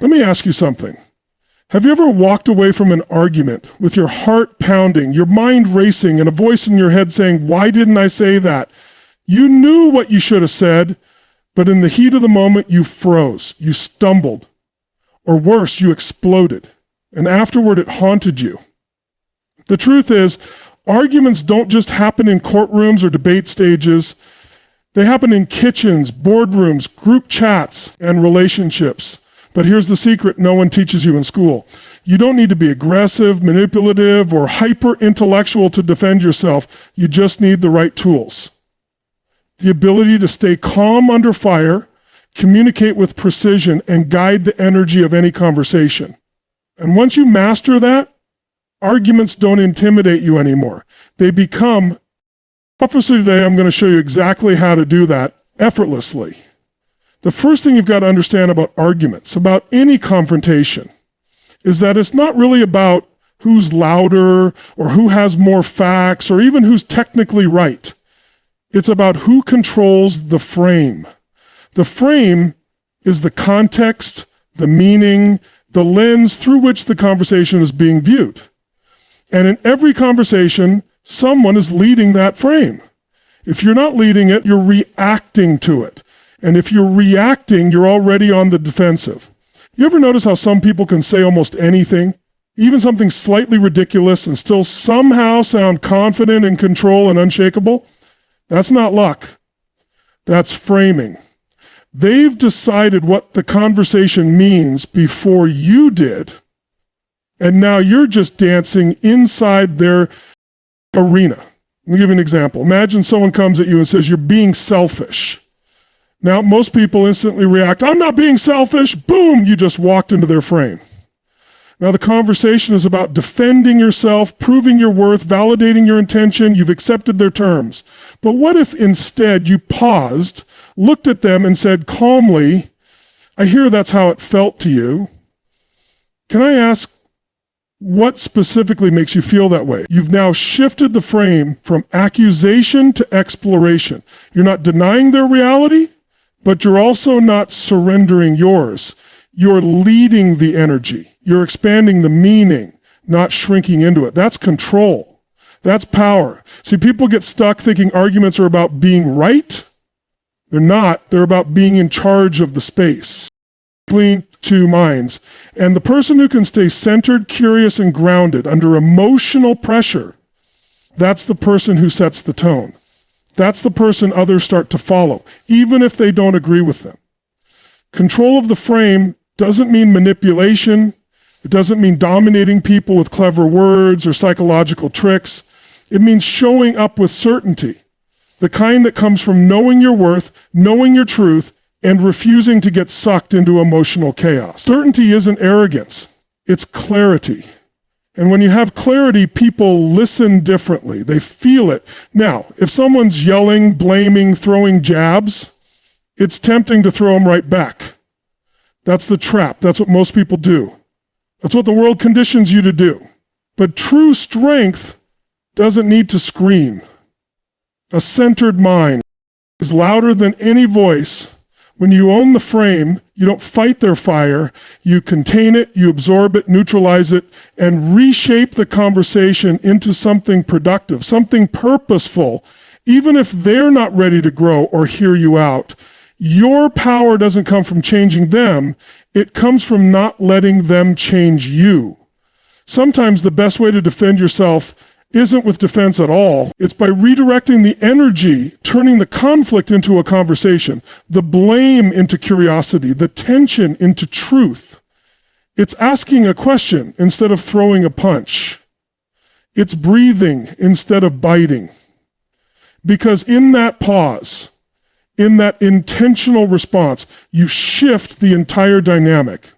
Let me ask you something. Have you ever walked away from an argument with your heart pounding, your mind racing, and a voice in your head saying, why didn't I say that? You knew what you should have said, but in the heat of the moment, you froze, you stumbled, or worse, you exploded, and afterward it haunted you. The truth is, arguments don't just happen in courtrooms or debate stages. They happen in kitchens, boardrooms, group chats, and relationships. But here's the secret no one teaches you in school. You don't need to be aggressive, manipulative, or hyper-intellectual to defend yourself. You just need the right tools. The ability to stay calm under fire, communicate with precision, and guide the energy of any conversation. And once you master that, arguments don't intimidate you anymore. They become, obviously today I'm going to show you exactly how to do that effortlessly. The first thing you've got to understand about arguments, about any confrontation, is that it's not really about who's louder or who has more facts or even who's technically right. It's about who controls the frame. The frame is the context, the meaning, the lens through which the conversation is being viewed. And in every conversation, someone is leading that frame. If you're not leading it, you're reacting to it. And if you're reacting, you're already on the defensive. You ever notice how some people can say almost anything, even something slightly ridiculous, and still somehow sound confident, in control, and unshakable? That's not luck. That's framing. They've decided what the conversation means before you did, and now you're just dancing inside their arena. Let me give you an example. Imagine someone comes at you and says, you're being selfish. Now, most people instantly react, I'm not being selfish. Boom, you just walked into their frame. Now, the conversation is about defending yourself, proving your worth, validating your intention. You've accepted their terms. But what if instead you paused, looked at them and said calmly, I hear that's how it felt to you. Can I ask, what specifically makes you feel that way? You've now shifted the frame from accusation to exploration. You're not denying their reality, but you're also not surrendering yours. You're leading the energy. You're expanding the meaning, not shrinking into it. That's control. That's power. See, people get stuck thinking arguments are about being right. They're not. They're about being in charge of the space. Between two minds. And the person who can stay centered, curious, and grounded under emotional pressure, that's the person who sets the tone. That's the person others start to follow, even if they don't agree with them. Control of the frame doesn't mean manipulation. It doesn't mean dominating people with clever words or psychological tricks. It means showing up with certainty, the kind that comes from knowing your worth, knowing your truth, and refusing to get sucked into emotional chaos. Certainty isn't arrogance. It's clarity. And when you have clarity, people listen differently. They feel it. Now, if someone's yelling, blaming, throwing jabs, it's tempting to throw them right back. That's the trap. That's what most people do. That's what the world conditions you to do. But true strength doesn't need to scream. A centered mind is louder than any voice. When you own the frame, you don't fight their fire, you contain it, you absorb it, neutralize it, and reshape the conversation into something productive, something purposeful, even if they're not ready to grow or hear you out. Your power doesn't come from changing them, it comes from not letting them change you. Sometimes the best way to defend yourself isn't with defense at all. It's by redirecting the energy, turning the conflict into a conversation, the blame into curiosity, the tension into truth. It's asking a question instead of throwing a punch. It's breathing instead of biting. Because in that pause, in that intentional response, you shift the entire dynamic.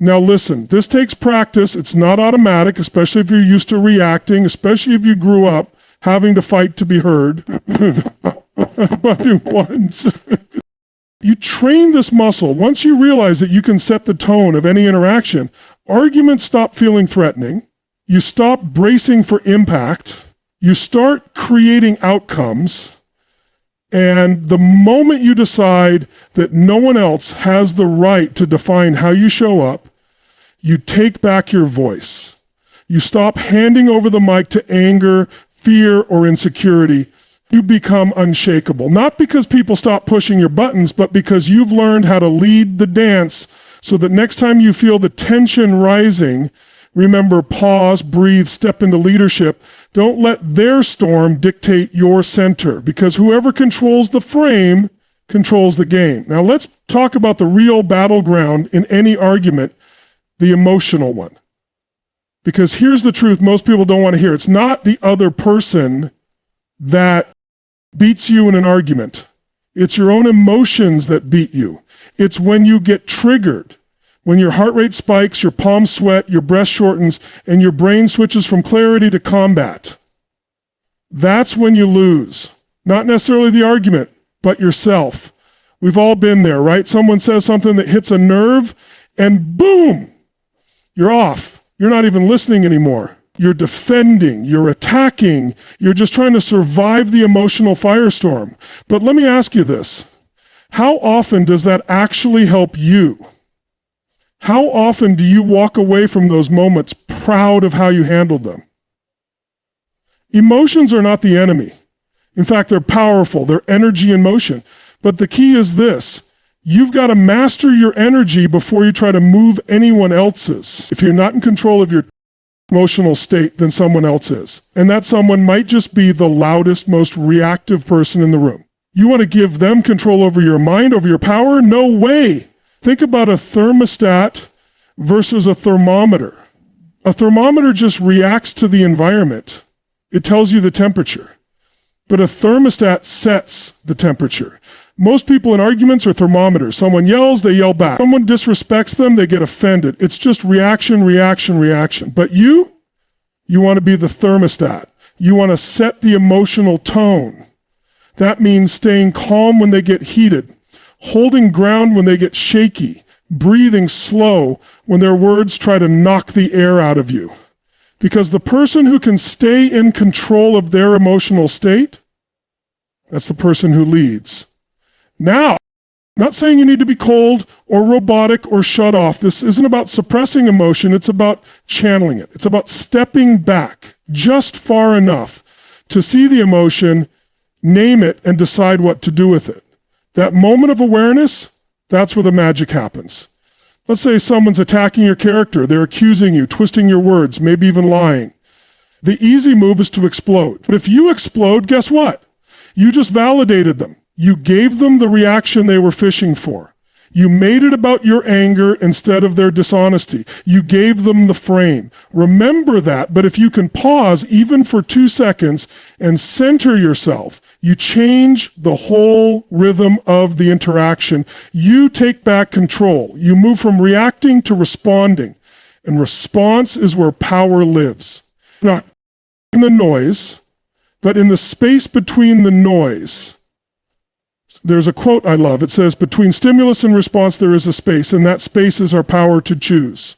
Now listen, this takes practice. It's not automatic, especially if you're used to reacting, especially if you grew up having to fight to be heard. But once you train this muscle, once you realize that you can set the tone of any interaction, arguments stop feeling threatening. You stop bracing for impact. You start creating outcomes. And the moment you decide that no one else has the right to define how you show up, you take back your voice. You stop handing over the mic to anger, fear, or insecurity. You become unshakable. Not because people stop pushing your buttons, but because you've learned how to lead the dance so that next time you feel the tension rising, remember, pause, breathe, step into leadership. Don't let their storm dictate your center, because whoever controls the frame controls the game. Now let's talk about the real battleground in any argument, the emotional one. Because here's the truth most people don't want to hear. It's not the other person that beats you in an argument. It's your own emotions that beat you. It's when you get triggered, when your heart rate spikes, your palms sweat, your breath shortens, and your brain switches from clarity to combat. That's when you lose. Not necessarily the argument, but yourself. We've all been there, right? Someone says something that hits a nerve, and boom, you're off. You're not even listening anymore. You're defending, you're attacking, you're just trying to survive the emotional firestorm. But let me ask you this. How often does that actually help you? How often do you walk away from those moments proud of how you handled them? Emotions are not the enemy. In fact, they're powerful. They're energy in motion. But the key is this. You've got to master your energy before you try to move anyone else's. If you're not in control of your emotional state, then someone else is. And that someone might just be the loudest, most reactive person in the room. You want to give them control over your mind, over your power? No way. Think about a thermostat versus a thermometer. A thermometer just reacts to the environment. It tells you the temperature. But a thermostat sets the temperature. Most people in arguments are thermometers. Someone yells, they yell back. Someone disrespects them, they get offended. It's just reaction, reaction, reaction. But you want to be the thermostat. You want to set the emotional tone. That means staying calm when they get heated, holding ground when they get shaky, breathing slow when their words try to knock the air out of you. Because the person who can stay in control of their emotional state, that's the person who leads. Now, I'm not saying you need to be cold or robotic or shut off. This isn't about suppressing emotion. It's about channeling it. It's about stepping back just far enough to see the emotion, name it, and decide what to do with it. That moment of awareness, that's where the magic happens. Let's say someone's attacking your character. They're accusing you, twisting your words, maybe even lying. The easy move is to explode. But if you explode, guess what? You just validated them. You gave them the reaction they were fishing for. You made it about your anger instead of their dishonesty. You gave them the frame. Remember that, but if you can pause even for 2 seconds and center yourself, you change the whole rhythm of the interaction. You take back control. You move from reacting to responding. And response is where power lives. Not in the noise, but in the space between the noise. There's a quote I love. It says, between stimulus and response, there is a space, and that space is our power to choose.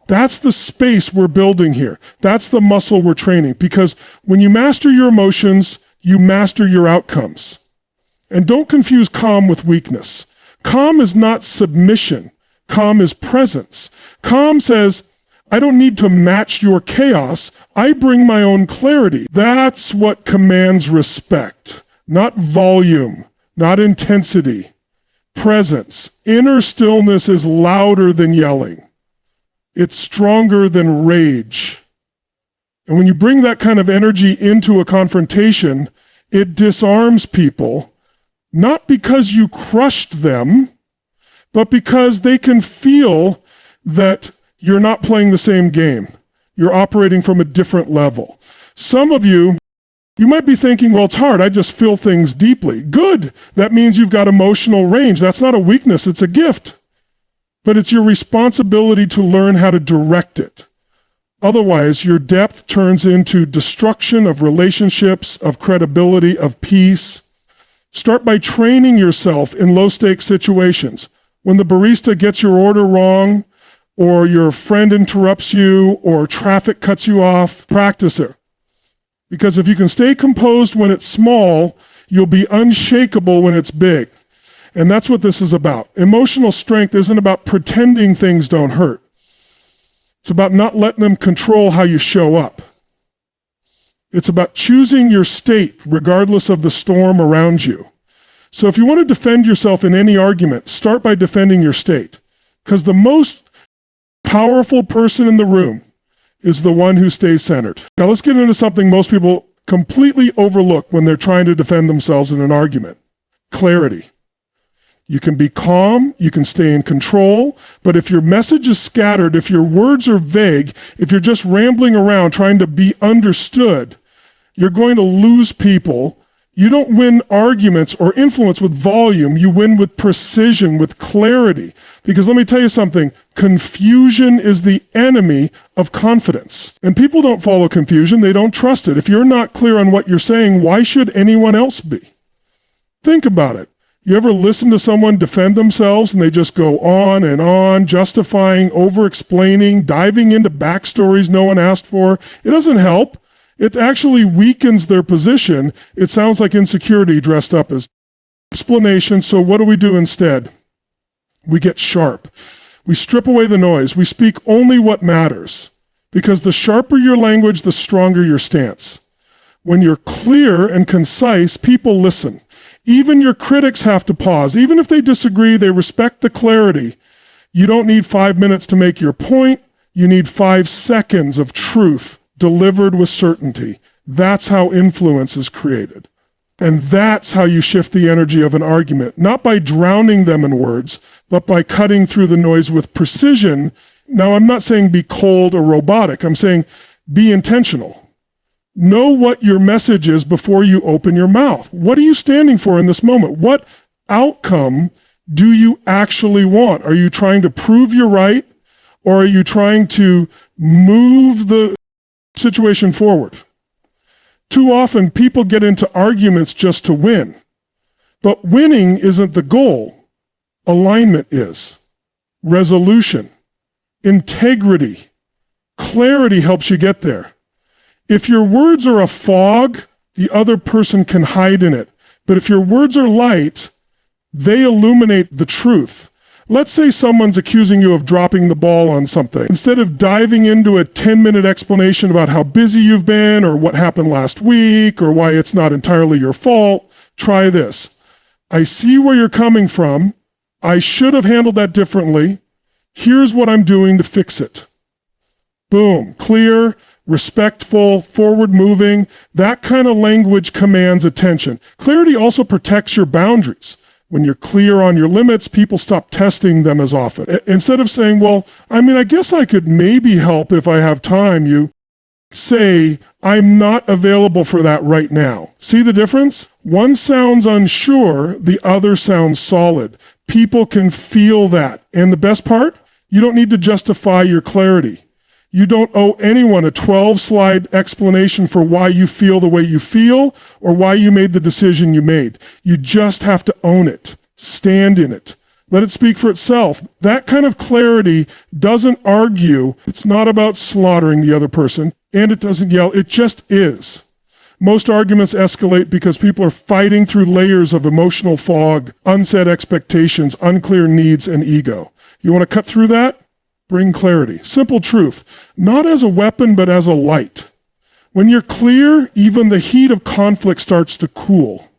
That's the space we're building here. That's the muscle we're training, because when you master your emotions, you master your outcomes. And don't confuse calm with weakness. Calm is not submission. Calm is presence. Calm says, I don't need to match your chaos. I bring my own clarity. That's what commands respect. Not volume, not intensity, presence. Inner stillness is louder than yelling. It's stronger than rage. And when you bring that kind of energy into a confrontation, it disarms people, not because you crushed them, but because they can feel that you're not playing the same game. You're operating from a different level. Some of you might be thinking, well, it's hard. I just feel things deeply. Good. That means you've got emotional range. That's not a weakness. It's a gift. But it's your responsibility to learn how to direct it. Otherwise, your depth turns into destruction of relationships, of credibility, of peace. Start by training yourself in low-stakes situations. When the barista gets your order wrong, or your friend interrupts you, or traffic cuts you off, practice it. Because if you can stay composed when it's small, You'll be unshakable when it's big. And that's what this is about. Emotional strength isn't about pretending things don't hurt. It's about not letting them control how you show up. It's about choosing your state regardless of the storm around you. So if you want to defend yourself in any argument, start by defending your state. Because the most powerful person in the room is the one who stays centered. Now let's get into something most people completely overlook when they're trying to defend themselves in an argument. Clarity. You can be calm, you can stay in control, but if your message is scattered, if your words are vague, if you're just rambling around trying to be understood, you're going to lose people. You don't win arguments or influence with volume, you win with precision, with clarity. Because let me tell you something, confusion is the enemy of confidence. And people don't follow confusion, they don't trust it. If you're not clear on what you're saying, why should anyone else be? Think about it. You ever listen to someone defend themselves and they just go on, justifying, over-explaining, diving into backstories no one asked for? It doesn't help. It actually weakens their position. It sounds like insecurity dressed up as explanation. So what do we do instead? We get sharp. We strip away the noise. We speak only what matters. Because the sharper your language, the stronger your stance. When you're clear and concise, people listen. Even your critics have to pause. Even if they disagree, they respect the clarity. You don't need 5 minutes to make your point. You need 5 seconds of truth delivered with certainty. That's how influence is created. And that's how you shift the energy of an argument, not by drowning them in words, but by cutting through the noise with precision. Now, I'm not saying be cold or robotic. I'm saying be intentional. Know what your message is before you open your mouth. What are you standing for in this moment? What outcome do you actually want? Are you trying to prove you're right, or are you trying to move the situation forward? Too often, people get into arguments just to win. But winning isn't the goal. Alignment is. Resolution. Integrity. Clarity helps you get there. If your words are a fog, the other person can hide in it. But if your words are light, they illuminate the truth. Let's say someone's accusing you of dropping the ball on something. Instead of diving into a 10-minute explanation about how busy you've been or what happened last week or why it's not entirely your fault, try this. I see where you're coming from. I should have handled that differently. Here's what I'm doing to fix it. Boom. Clear, respectful, forward-moving. That kind of language commands attention. Clarity also protects your boundaries. When you're clear on your limits, people stop testing them as often. Instead of saying, well, I guess I could maybe help if I have time, you say, I'm not available for that right now. See the difference? One sounds unsure, the other sounds solid. People can feel that. And the best part? You don't need to justify your clarity. You don't owe anyone a 12-slide explanation for why you feel the way you feel or why you made the decision you made. You just have to own it. Stand in it. Let it speak for itself. That kind of clarity doesn't argue. It's not about slaughtering the other person, and it doesn't yell. It just is. Most arguments escalate because people are fighting through layers of emotional fog, unsaid expectations, unclear needs, and ego. You want to cut through that? Bring clarity. Simple truth. Not as a weapon, but as a light. When you're clear, even the heat of conflict starts to cool.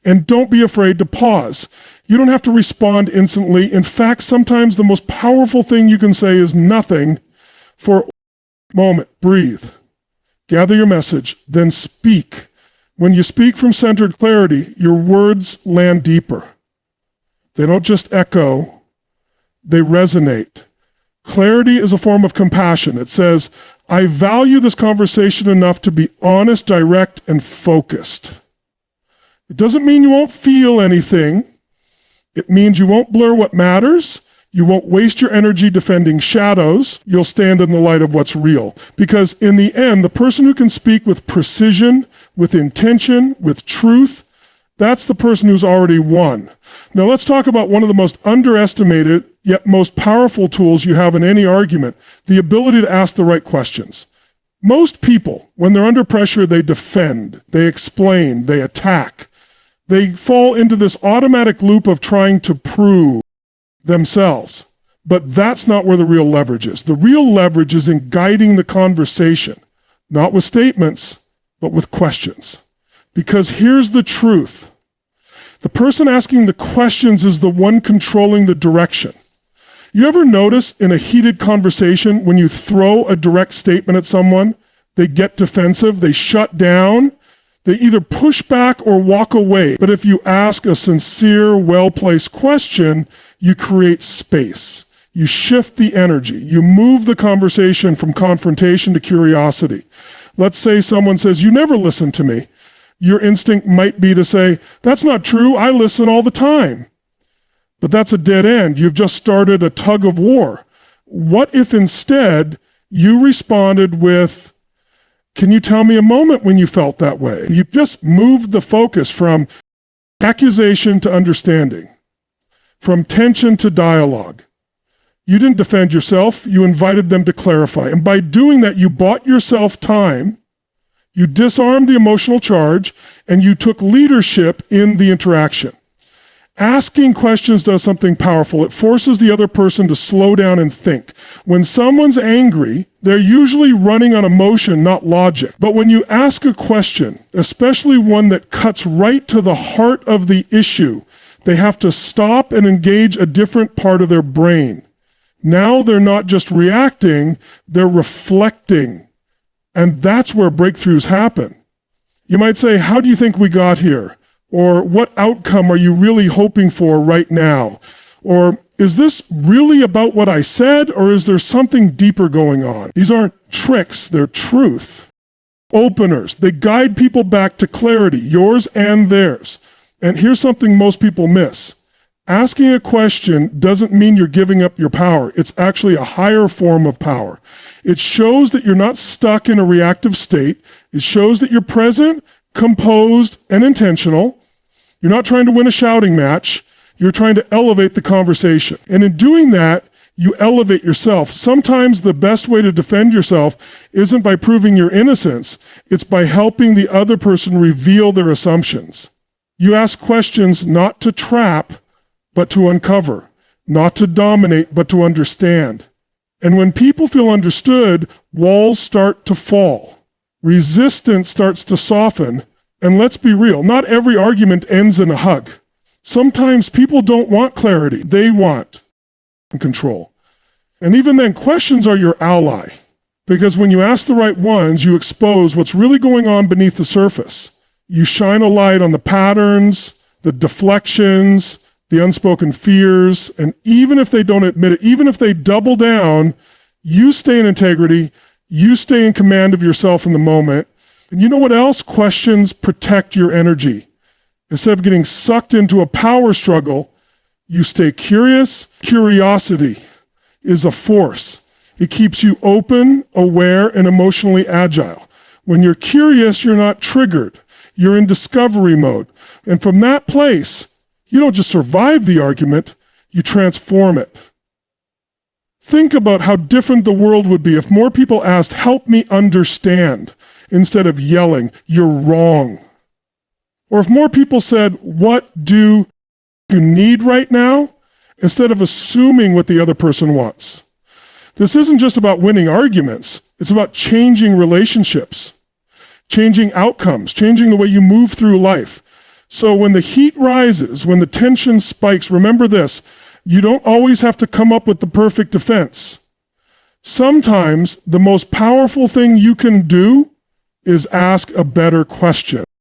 And don't be afraid to pause. You don't have to respond instantly. In fact, sometimes the most powerful thing you can say is nothing for a moment. Breathe. Gather your message, then speak. When you speak from centered clarity, your words land deeper. They don't just echo, they resonate. Clarity is a form of compassion. It says, I value this conversation enough to be honest, direct, and focused. It doesn't mean you won't feel anything. It means you won't blur what matters. You won't waste your energy defending shadows. You'll stand in the light of what's real. Because in the end, the person who can speak with precision, with intention, with truth, that's the person who's already won. Now let's talk about one of the most underestimated yet most powerful tools you have in any argument, the ability to ask the right questions. Most people, when they're under pressure, they defend, they explain, they attack. They fall into this automatic loop of trying to prove themselves. But that's not where the real leverage is. The real leverage is in guiding the conversation, not with statements, but with questions. Because here's the truth. The person asking the questions is the one controlling the direction. You ever notice in a heated conversation when you throw a direct statement at someone, they get defensive, they shut down, they either push back or walk away. But if you ask a sincere, well-placed question, you create space. You shift the energy. You move the conversation from confrontation to curiosity. Let's say someone says, "You never listen to me." Your instinct might be to say, "That's not true. I listen all the time." But that's a dead end. You've just started a tug of war. What if instead you responded with, "Can you tell me a moment when you felt that way?" You just moved the focus from accusation to understanding, from tension to dialogue. You didn't defend yourself, you invited them to clarify. And by doing that, you bought yourself time, you disarmed the emotional charge, and you took leadership in the interaction. Asking questions does something powerful. It forces the other person to slow down and think. When someone's angry, they're usually running on emotion, not logic. But when you ask a question, especially one that cuts right to the heart of the issue, they have to stop and engage a different part of their brain. Now they're not just reacting, they're reflecting. And that's where breakthroughs happen. You might say, "How do you think we got here?" Or, "What outcome are you really hoping for right now?" Or, "Is this really about what I said, or is there something deeper going on?" These aren't tricks, they're truth. Openers, they guide people back to clarity, yours and theirs. And here's something most people miss. Asking a question doesn't mean you're giving up your power. It's actually a higher form of power. It shows that you're not stuck in a reactive state. It shows that you're present, composed, and intentional. You're not trying to win a shouting match. You're trying to elevate the conversation. And in doing that, you elevate yourself. Sometimes the best way to defend yourself isn't by proving your innocence. It's by helping the other person reveal their assumptions. You ask questions not to trap, but to uncover, not to dominate, but to understand. And when people feel understood, walls start to fall. Resistance starts to soften. And let's be real, not every argument ends in a hug. Sometimes people don't want clarity. They want control. And even then, questions are your ally. Because when you ask the right ones, you expose what's really going on beneath the surface. You shine a light on the patterns, the deflections, the unspoken fears, and even if they don't admit it, even if they double down, you stay in integrity, you stay in command of yourself in the moment. And you know what else? Questions protect your energy. Instead of getting sucked into a power struggle, you stay curious. Curiosity is a force. It keeps you open, aware, and emotionally agile. When you're curious, you're not triggered. You're in discovery mode. And from that place, you don't just survive the argument, you transform it. Think about how different the world would be if more people asked, "Help me understand," instead of yelling, "You're wrong." Or if more people said, "What do you need right now?" instead of assuming what the other person wants. This isn't just about winning arguments. It's about changing relationships, changing outcomes, changing the way you move through life. So when the heat rises, when the tension spikes, remember this, you don't always have to come up with the perfect defense. Sometimes the most powerful thing you can do is ask a better question.